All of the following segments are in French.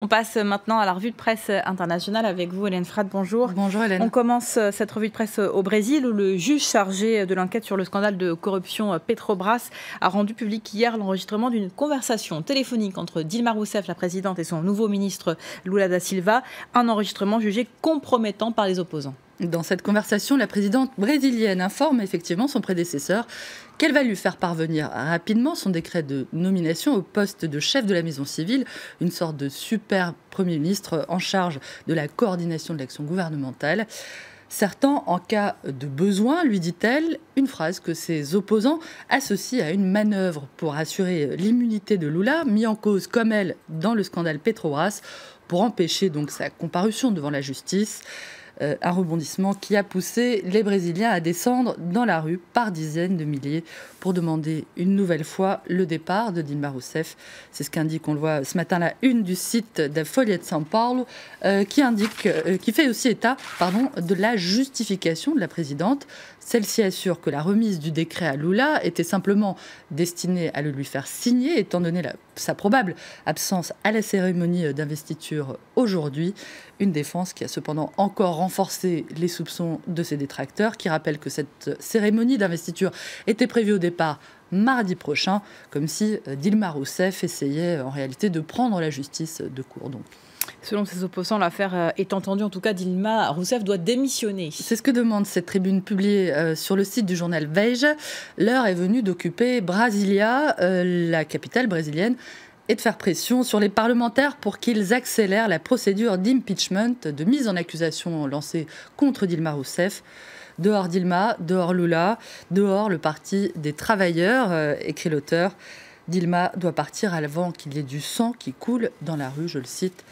On passe maintenant à la revue de presse internationale avec vous, Hélène Frade. Bonjour. Bonjour Hélène. On commence cette revue de presse au Brésil où le juge chargé de l'enquête sur le scandale de corruption Petrobras a rendu public hier l'enregistrement d'une conversation téléphonique entre Dilma Rousseff, la présidente, et son nouveau ministre Lula da Silva. Un enregistrement jugé compromettant par les opposants. Dans cette conversation, la présidente brésilienne informe effectivement son prédécesseur qu'elle va lui faire parvenir rapidement son décret de nomination au poste de chef de la maison civile, une sorte de super Premier ministre en charge de la coordination de l'action gouvernementale. Certains, en cas de besoin, lui dit-elle, une phrase que ses opposants associent à une manœuvre pour assurer l'immunité de Lula, mis en cause comme elle dans le scandale Petrobras, pour empêcher donc sa comparution devant la justice. Un rebondissement qui a poussé les Brésiliens à descendre dans la rue par dizaines de milliers pour demander une nouvelle fois le départ de Dilma Rousseff. C'est ce qu'indique, on le voit ce matin, la une du site de Folha de São Paulo, qui fait aussi état de la justification de la présidente. Celle-ci assure que la remise du décret à Lula était simplement destinée à le lui faire signer, étant donné sa probable absence à la cérémonie d'investiture aujourd'hui. Une défense qui a cependant encore renforcé les soupçons de ses détracteurs, qui rappellent que cette cérémonie d'investiture était prévue au départ mardi prochain, comme si Dilma Rousseff essayait en réalité de prendre la justice de court. Donc. Selon ses opposants, l'affaire est entendue. En tout cas, Dilma Rousseff doit démissionner. C'est ce que demande cette tribune publiée sur le site du journal Veja. L'heure est venue d'occuper Brasilia, la capitale brésilienne, et de faire pression sur les parlementaires pour qu'ils accélèrent la procédure d'impeachment, de mise en accusation lancée contre Dilma Rousseff. Dehors Dilma, dehors Lula, dehors le parti des travailleurs, écrit l'auteur. Dilma doit partir avant qu'il y ait du sang qui coule dans la rue, je le cite.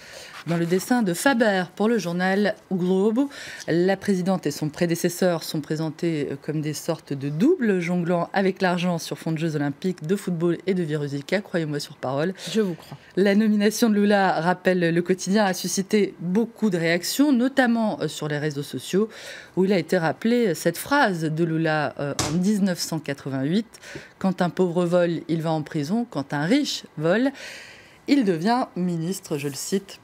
Dans le dessin de Faber pour le journal O Globo, la présidente et son prédécesseur sont présentés comme des sortes de doubles jonglant avec l'argent sur fond de Jeux olympiques, de football et de Viruzica, croyez-moi sur parole. Je vous crois. La nomination de Lula, rappelle le quotidien, a suscité beaucoup de réactions, notamment sur les réseaux sociaux, où il a été rappelé cette phrase de Lula en 1988 : « Quand un pauvre vole, il va en prison. Quand un riche vole, il devient ministre », je le cite.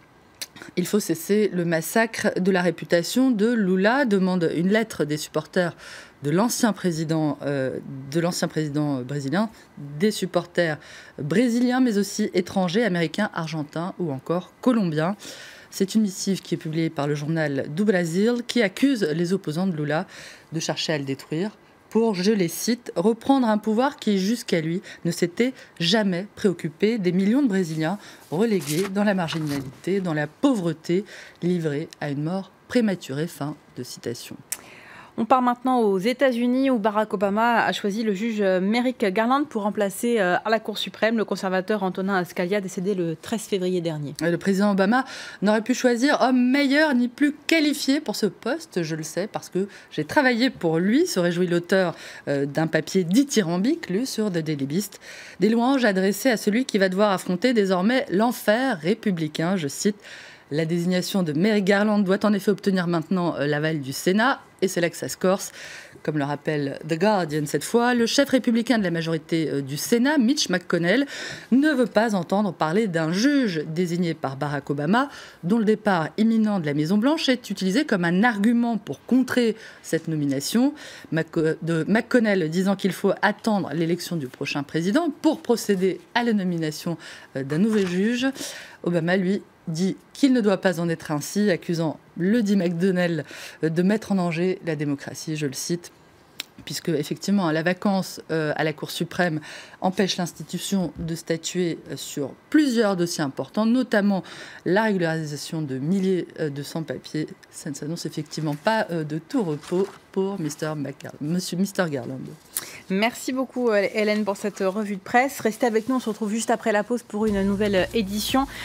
Il faut cesser le massacre de la réputation de Lula, demande une lettre des supporters de l'ancien président brésilien, des supporters brésiliens, mais aussi étrangers, américains, argentins ou encore colombiens. C'est une missive qui est publiée par le journal do Brasil, qui accuse les opposants de Lula de chercher à le détruire pour, je les cite, reprendre un pouvoir qui, jusqu'à lui, ne s'était jamais préoccupé des millions de Brésiliens relégués dans la marginalité, dans la pauvreté, livrés à une mort prématurée. Fin de citation. On part maintenant aux États-Unis où Barack Obama a choisi le juge Merrick Garland pour remplacer à la Cour suprême le conservateur Antonin Scalia, décédé le 13 février dernier. Le président Obama n'aurait pu choisir homme meilleur ni plus qualifié pour ce poste, je le sais, parce que j'ai travaillé pour lui, se réjouit l'auteur d'un papier dithyrambique lu sur The Daily Beast. Des louanges adressées à celui qui va devoir affronter désormais l'enfer républicain, je cite. La désignation de Merrick Garland doit en effet obtenir maintenant l'aval du Sénat, et c'est là que ça se corse. Comme le rappelle The Guardian cette fois, le chef républicain de la majorité du Sénat, Mitch McConnell, ne veut pas entendre parler d'un juge désigné par Barack Obama, dont le départ imminent de la Maison-Blanche est utilisé comme un argument pour contrer cette nomination. McConnell disant qu'il faut attendre l'élection du prochain président pour procéder à la nomination d'un nouveau juge. Obama, lui, dit qu'il ne doit pas en être ainsi, accusant le dit McDonnell de mettre en danger la démocratie, je le cite, puisque effectivement la vacance à la Cour suprême empêche l'institution de statuer sur plusieurs dossiers importants, notamment la régularisation de milliers de sans-papiers. Ça ne s'annonce effectivement pas de tout repos pour Mr. Garland. Merci beaucoup Hélène pour cette revue de presse. Restez avec nous, on se retrouve juste après la pause pour une nouvelle édition